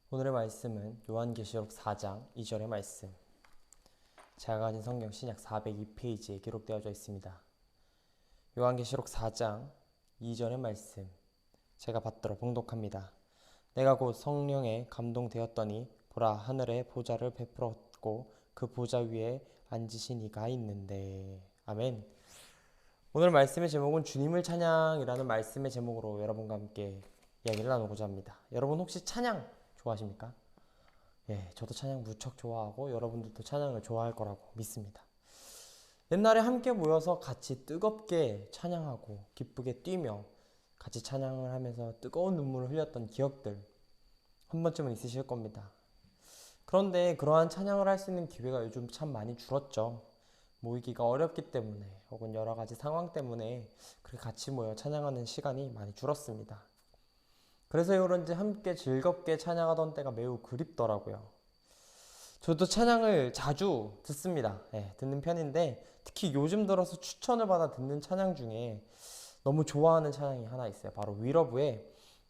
오늘의 말씀은 요한계시록 4장 2절의 말씀. 제가 가진 성경 신약 402페이지에 기록되어져 있습니다. 요한계시록 4장 2절의 말씀. 제가 받들어 봉독합니다. 내가 곧 성령에 감동되었더니 보라, 하늘에 보좌를 베풀었고 그 보좌 위에 앉으신 이가 있는데. 아멘. 오늘 말씀의 제목은 주님을 찬양이라는 말씀의 제목으로 여러분과 함께 이야기를 나누고자 합니다. 여러분 혹시 찬양 좋아하십니까? 예, 저도 찬양 무척 좋아하고 여러분들도 찬양을 좋아할 거라고 믿습니다. 옛날에 함께 모여서 같이 뜨겁게 찬양하고 기쁘게 뛰며 같이 찬양을 하면서 뜨거운 눈물을 흘렸던 기억들 한 번쯤은 있으실 겁니다. 그런데 그러한 찬양을 할 수 있는 기회가 요즘 참 많이 줄었죠. 모이기가 어렵기 때문에 혹은 여러 가지 상황 때문에 그렇게 같이 모여 찬양하는 시간이 많이 줄었습니다. 그래서 그런지 함께 즐겁게 찬양하던 때가 매우 그립더라고요. 저도 찬양을 자주 듣습니다. 듣는 편인데 특히 요즘 들어서 추천을 받아 듣는 찬양 중에 너무 좋아하는 찬양이 하나 있어요. 바로 위러브의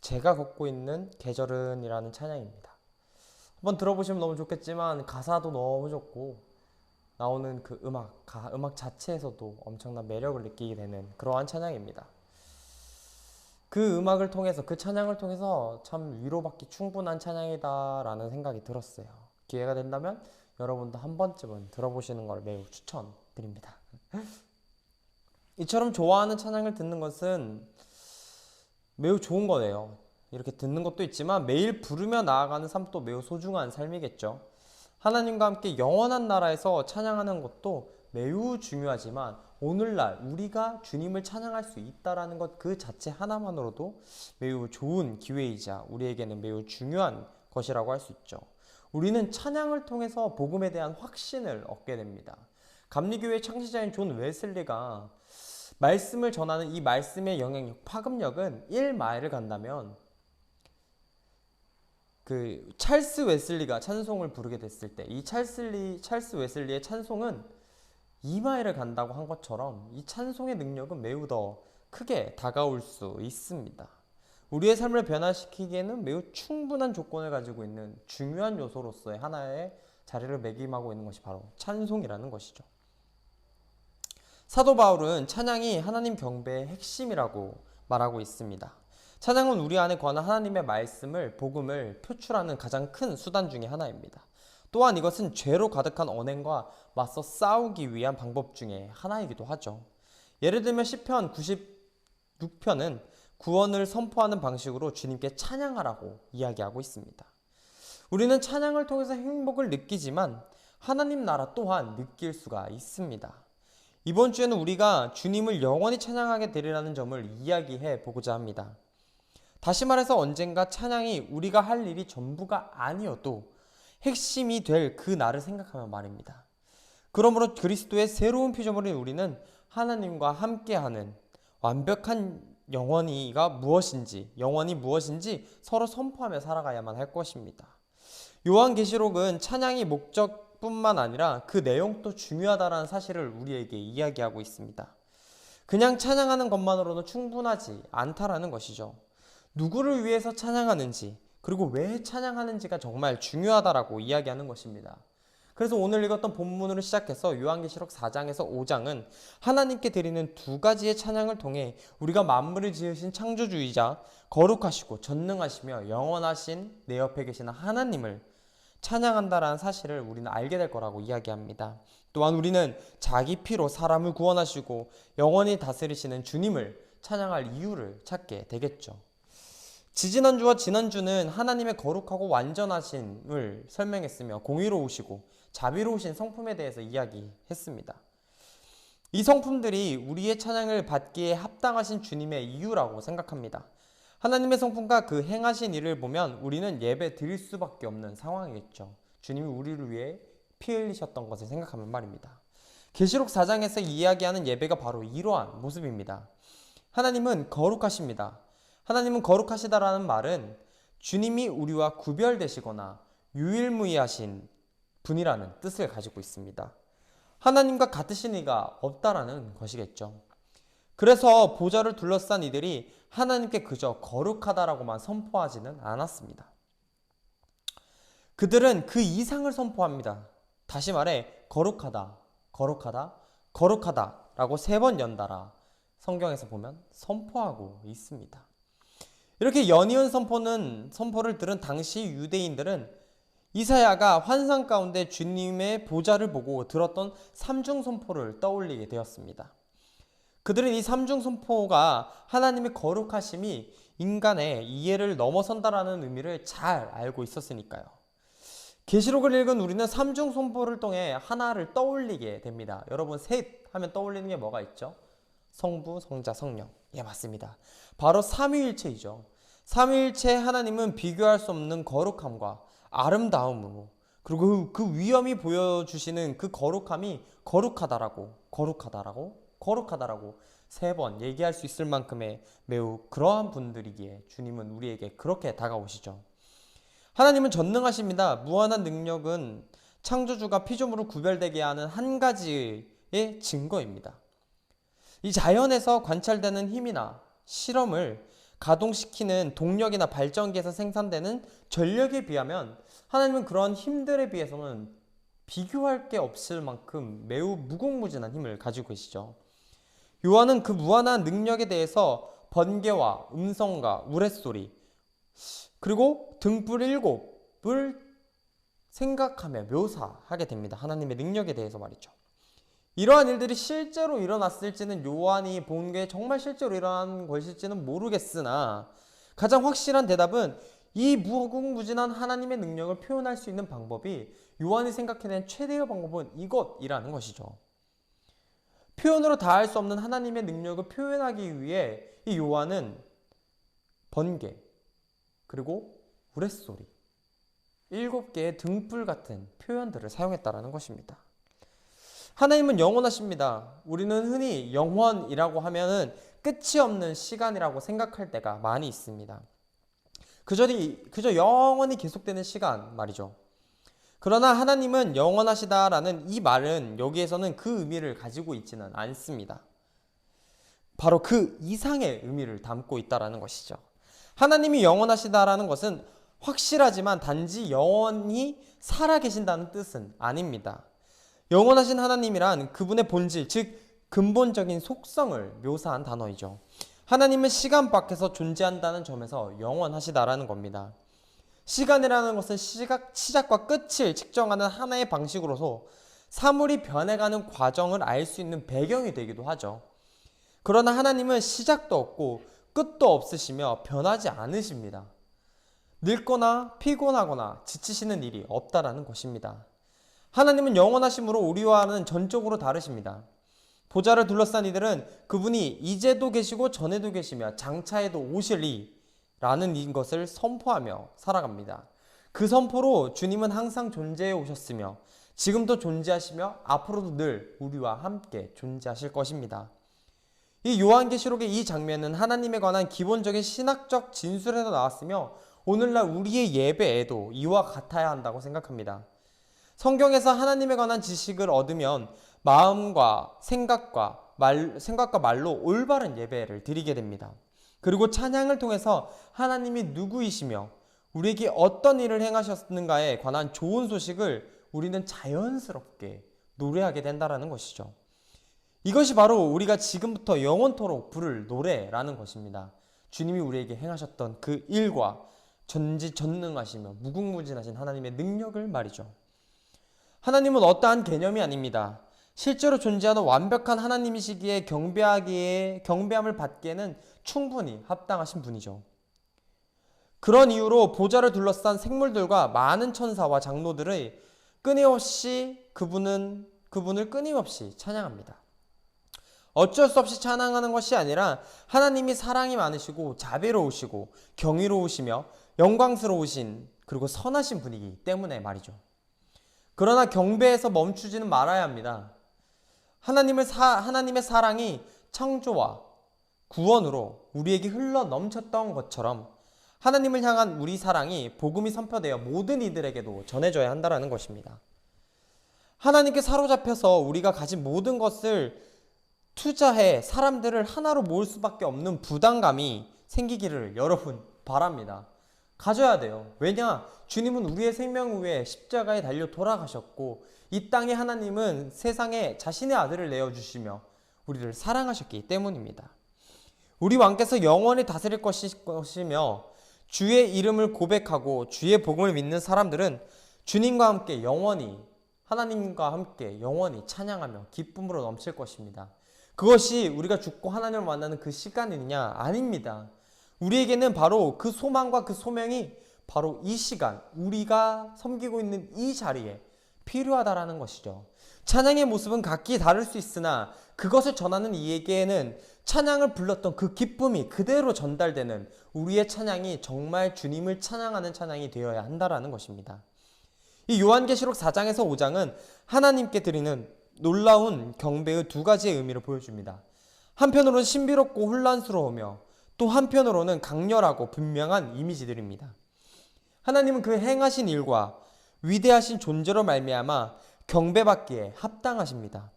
제가 걷고 있는 계절은 이라는 찬양입니다. 한번 들어보시면 너무 좋겠지만 가사도 너무 좋고 나오는 그 음악 자체에서도 엄청난 매력을 느끼게 되는 그러한 찬양입니다. 그 음악을 통해서, 그 찬양을 통해서 참 위로받기 충분한 찬양이다라는 생각이 들었어요. 기회가 된다면 여러분도 한 번쯤은 들어보시는 걸 매우 추천드립니다. 이처럼 좋아하는 찬양을 듣는 것은 매우 좋은 거네요. 이렇게 듣는 것도 있지만 매일 부르며 나아가는 삶도 매우 소중한 삶이겠죠. 하나님과 함께 영원한 나라에서 찬양하는 것도 매우 중요하지만 오늘날 우리가 주님을 찬양할 수 있다는 것 그 자체 하나만으로도 매우 좋은 기회이자 우리에게는 매우 중요한 것이라고 할 수 있죠. 우리는 찬양을 통해서 복음에 대한 확신을 얻게 됩니다. 감리교회 창시자인 존 웨슬리가 말씀을 전하는 이 말씀의 영향력, 파급력은 1마일을 간다면 그 찰스 웨슬리가 찬송을 부르게 됐을 때 이 찰스 웨슬리의 찬송은 2마일을 간다고 한 것처럼 이 찬송의 능력은 매우 더 크게 다가올 수 있습니다. 우리의 삶을 변화시키기에는 매우 충분한 조건을 가지고 있는 중요한 요소로서의 하나의 자리를 매김하고 있는 것이 바로 찬송이라는 것이죠. 사도 바울은 찬양이 하나님 경배의 핵심이라고 말하고 있습니다. 찬양은 우리 안에 관한 하나님의 말씀을, 복음을 표출하는 가장 큰 수단 중에 하나입니다. 또한 이것은 죄로 가득한 언행과 맞서 싸우기 위한 방법 중에 하나이기도 하죠. 예를 들면 시편 96편은 구원을 선포하는 방식으로 주님께 찬양하라고 이야기하고 있습니다. 우리는 찬양을 통해서 행복을 느끼지만 하나님 나라 또한 느낄 수가 있습니다. 이번 주에는 우리가 주님을 영원히 찬양하게 되리라는 점을 이야기해 보고자 합니다. 다시 말해서 언젠가 찬양이 우리가 할 일이 전부가 아니어도 핵심이 될 그 날을 생각하면 말입니다. 그러므로 그리스도의 새로운 피조물인 우리는 하나님과 함께하는 완벽한 영원히 무엇인지 서로 선포하며 살아가야만 할 것입니다. 요한계시록은 찬양이 목적뿐만 아니라 그 내용도 중요하다는 사실을 우리에게 이야기하고 있습니다. 그냥 찬양하는 것만으로는 충분하지 않다라는 것이죠. 누구를 위해서 찬양하는지, 그리고 왜 찬양하는지가 정말 중요하다라고 이야기하는 것입니다. 그래서 오늘 읽었던 본문으로 시작해서 요한계시록 4장에서 5장은 하나님께 드리는 두 가지의 찬양을 통해 우리가 만물을 지으신 창조주이자 거룩하시고 전능하시며 영원하신 내 옆에 계시는 하나님을 찬양한다라는 사실을 우리는 알게 될 거라고 이야기합니다. 또한 우리는 자기 피로 사람을 구원하시고 영원히 다스리시는 주님을 찬양할 이유를 찾게 되겠죠. 지지난주와 지난주는 하나님의 거룩하고 완전하심을 설명했으며 공의로우시고 자비로우신 성품에 대해서 이야기했습니다. 이 성품들이 우리의 찬양을 받기에 합당하신 주님의 이유라고 생각합니다. 하나님의 성품과 그 행하신 일을 보면 우리는 예배 드릴 수밖에 없는 상황이겠죠. 주님이 우리를 위해 피 흘리셨던 것을 생각하면 말입니다. 계시록 4장에서 이야기하는 예배가 바로 이러한 모습입니다. 하나님은 거룩하십니다. 하나님은 거룩하시다라는 말은 주님이 우리와 구별되시거나 유일무이하신 분이라는 뜻을 가지고 있습니다. 하나님과 같으신 이가 없다라는 것이겠죠. 그래서 보좌를 둘러싼 이들이 하나님께 그저 거룩하다라고만 선포하지는 않았습니다. 그들은 그 이상을 선포합니다. 다시 말해 거룩하다, 거룩하다, 거룩하다 라고 3번 연달아 성경에서 보면 선포하고 있습니다. 이렇게 연이은 선포를 들은 당시 유대인들은 이사야가 환상 가운데 주님의 보좌를 보고 들었던 삼중 선포를 떠올리게 되었습니다. 그들은 이 삼중 선포가 하나님의 거룩하심이 인간의 이해를 넘어선다라는 의미를 잘 알고 있었으니까요. 계시록을 읽은 우리는 삼중 선포를 통해 하나를 떠올리게 됩니다. 여러분 셋 하면 떠올리는 게 뭐가 있죠? 성부, 성자, 성령. 예, 맞습니다. 바로 삼위일체이죠. 삼위일체 하나님은 비교할 수 없는 거룩함과 아름다움으로, 그리고 그 위엄이 보여주시는 그 거룩함이 거룩하다라고 3번 얘기할 수 있을 만큼의 매우 그러한 분들이기에 주님은 우리에게 그렇게 다가오시죠. 하나님은 전능하십니다. 무한한 능력은 창조주가 피조물을 구별되게 하는 한 가지의 증거입니다. 이 자연에서 관찰되는 힘이나 실험을 가동시키는 동력이나 발전기에서 생산되는 전력에 비하면 하나님은 그러한 힘들에 비해서는 비교할 게 없을 만큼 매우 무궁무진한 힘을 가지고 계시죠. 요한은 그 무한한 능력에 대해서 번개와 음성과 우레소리 그리고 등불 7을 생각하며 묘사하게 됩니다. 하나님의 능력에 대해서 말이죠. 이러한 일들이 실제로 일어났을지는 요한이 본 게 정말 실제로 일어난 것일지는 모르겠으나 가장 확실한 대답은 이 무궁무진한 하나님의 능력을 표현할 수 있는 방법이 요한이 생각해낸 최대의 방법은 이것이라는 것이죠. 표현으로 다할 수 없는 하나님의 능력을 표현하기 위해 이 요한은 번개 그리고 우레소리 7개의 등불 같은 표현들을 사용했다는 것입니다. 하나님은 영원하십니다. 우리는 흔히 영원이라고 하면은 끝이 없는 시간이라고 생각할 때가 많이 있습니다. 그저 영원히 계속되는 시간 말이죠. 그러나 하나님은 영원하시다라는 이 말은 여기에서는 그 의미를 가지고 있지는 않습니다. 바로 그 이상의 의미를 담고 있다는 것이죠. 하나님이 영원하시다라는 것은 확실하지만 단지 영원히 살아계신다는 뜻은 아닙니다. 영원하신 하나님이란 그분의 본질, 즉 근본적인 속성을 묘사한 단어이죠. 하나님은 시간 밖에서 존재한다는 점에서 영원하시다라는 겁니다. 시간이라는 것은 시작과 끝을 측정하는 하나의 방식으로서 사물이 변해가는 과정을 알 수 있는 배경이 되기도 하죠. 그러나 하나님은 시작도 없고 끝도 없으시며 변하지 않으십니다. 늙거나 피곤하거나 지치시는 일이 없다라는 것입니다. 하나님은 영원하심으로 우리와는 전적으로 다르십니다. 보좌를 둘러싼 이들은 그분이 이제도 계시고 전에도 계시며 장차에도 오실리 라는 것을 선포하며 살아갑니다. 그 선포로 주님은 항상 존재해 오셨으며 지금도 존재하시며 앞으로도 늘 우리와 함께 존재하실 것입니다. 이 요한계시록의 이 장면은 하나님에 관한 기본적인 신학적 진술에서 나왔으며 오늘날 우리의 예배에도 이와 같아야 한다고 생각합니다. 성경에서 하나님에 관한 지식을 얻으면 마음과 생각과 말로 올바른 예배를 드리게 됩니다. 그리고 찬양을 통해서 하나님이 누구이시며 우리에게 어떤 일을 행하셨는가에 관한 좋은 소식을 우리는 자연스럽게 노래하게 된다는 것이죠. 이것이 바로 우리가 지금부터 영원토록 부를 노래라는 것입니다. 주님이 우리에게 행하셨던 그 일과 전지전능하시며 무궁무진하신 하나님의 능력을 말이죠. 하나님은 어떠한 개념이 아닙니다. 실제로 존재하는 완벽한 하나님이시기에 경배함을 받기에는 충분히 합당하신 분이죠. 그런 이유로 보좌를 둘러싼 생물들과 많은 천사와 장로들의 그분을 끊임없이 찬양합니다. 어쩔 수 없이 찬양하는 것이 아니라 하나님이 사랑이 많으시고 자비로우시고 경이로우시며 영광스러우신 그리고 선하신 분이기 때문에 말이죠. 그러나 경배에서 멈추지는 말아야 합니다. 하나님의 사랑이 창조와 구원으로 우리에게 흘러 넘쳤던 것처럼 하나님을 향한 우리 사랑이 복음이 선포되어 모든 이들에게도 전해져야 한다는 것입니다. 하나님께 사로잡혀서 우리가 가진 모든 것을 투자해 사람들을 하나로 모을 수밖에 없는 부담감이 생기기를 여러분 바랍니다. 가져야 돼요. 왜냐? 주님은 우리의 생명 위에 십자가에 달려 돌아가셨고 이 땅에 하나님은 세상에 자신의 아들을 내어주시며 우리를 사랑하셨기 때문입니다. 우리 왕께서 영원히 다스릴 것이며 주의 이름을 고백하고 주의 복음을 믿는 사람들은 주님과 함께 영원히 하나님과 함께 영원히 찬양하며 기쁨으로 넘칠 것입니다. 그것이 우리가 죽고 하나님을 만나는 그 시간이냐? 아닙니다. 우리에게는 바로 그 소망과 그 소명이 바로 이 시간, 우리가 섬기고 있는 이 자리에 필요하다라는 것이죠. 찬양의 모습은 각기 다를 수 있으나 그것을 전하는 이에게는 찬양을 불렀던 그 기쁨이 그대로 전달되는 우리의 찬양이 정말 주님을 찬양하는 찬양이 되어야 한다라는 것입니다. 이 요한계시록 4장에서 5장은 하나님께 드리는 놀라운 경배의 두 가지의 의미를 보여줍니다. 한편으로는 신비롭고 혼란스러우며 또 한편으로는 강렬하고 분명한 이미지들입니다. 하나님은 그 행하신 일과 위대하신 존재로 말미암아 경배받기에 합당하십니다.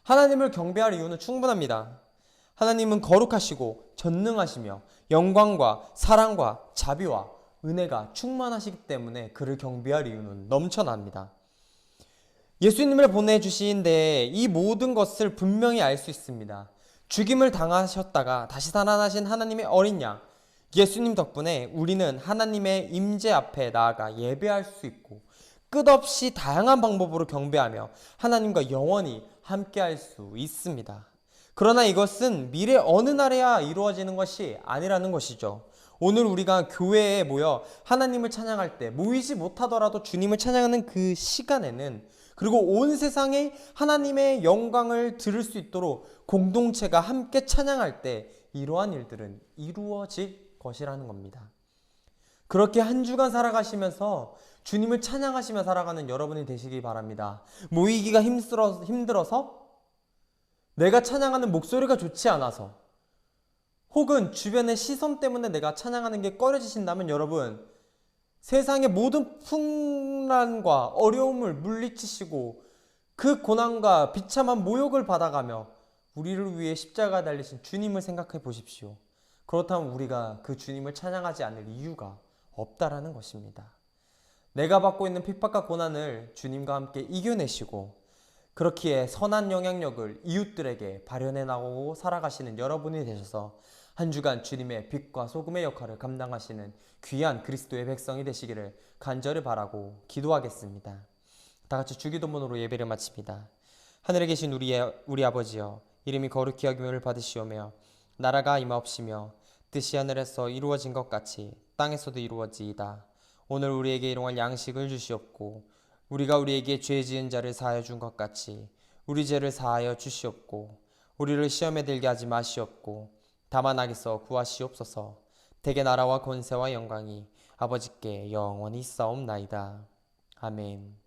하나님을 경배할 이유는 충분합니다. 하나님은 거룩하시고 전능하시며 영광과 사랑과 자비와 은혜가 충만하시기 때문에 그를 경배할 이유는 넘쳐납니다. 예수님을 보내주신 데에 이 모든 것을 분명히 알 수 있습니다. 죽임을 당하셨다가 다시 살아나신 하나님의 어린 양 예수님 덕분에 우리는 하나님의 임재 앞에 나아가 예배할 수 있고 끝없이 다양한 방법으로 경배하며 하나님과 영원히 함께할 수 있습니다. 그러나 이것은 미래 어느 날에야 이루어지는 것이 아니라는 것이죠. 오늘 우리가 교회에 모여 하나님을 찬양할 때 모이지 못하더라도 주님을 찬양하는 그 시간에는 그리고 온 세상에 하나님의 영광을 들을 수 있도록 공동체가 함께 찬양할 때 이러한 일들은 이루어질 것이라는 겁니다. 그렇게 한 주간 살아가시면서 주님을 찬양하시며 살아가는 여러분이 되시기 바랍니다. 모이기가 힘들어서 내가 찬양하는 목소리가 좋지 않아서 혹은 주변의 시선 때문에 내가 찬양하는 게 꺼려지신다면 여러분 세상의 모든 풍란과 어려움을 물리치시고 그 고난과 비참한 모욕을 받아가며 우리를 위해 십자가에 달리신 주님을 생각해 보십시오. 그렇다면 우리가 그 주님을 찬양하지 않을 이유가 없다라는 것입니다. 내가 받고 있는 핍박과 고난을 주님과 함께 이겨내시고 그렇기에 선한 영향력을 이웃들에게 발현해 나가고 살아가시는 여러분이 되셔서 한 주간 주님의 빛과 소금의 역할을 감당하시는 귀한 그리스도의 백성이 되시기를 간절히 바라고 기도하겠습니다. 다 같이 주기도문으로 예배를 마칩니다. 하늘에 계신 우리 아버지여, 이름이 거룩히 여김을 받으시오며 나라가 임하옵시며 뜻이 하늘에서 이루어진 것 같이 땅에서도 이루어지이다. 오늘 우리에게 일용할 양식을 주시옵고 우리가 우리에게 죄 지은 자를 사하여 준 것 같이 우리 죄를 사하여 주시옵고 우리를 시험에 들게 하지 마시옵고 다만 악에서 구하시옵소서. 대개 나라와 권세와 영광이 아버지께 영원히 있사옵나이다. 아멘.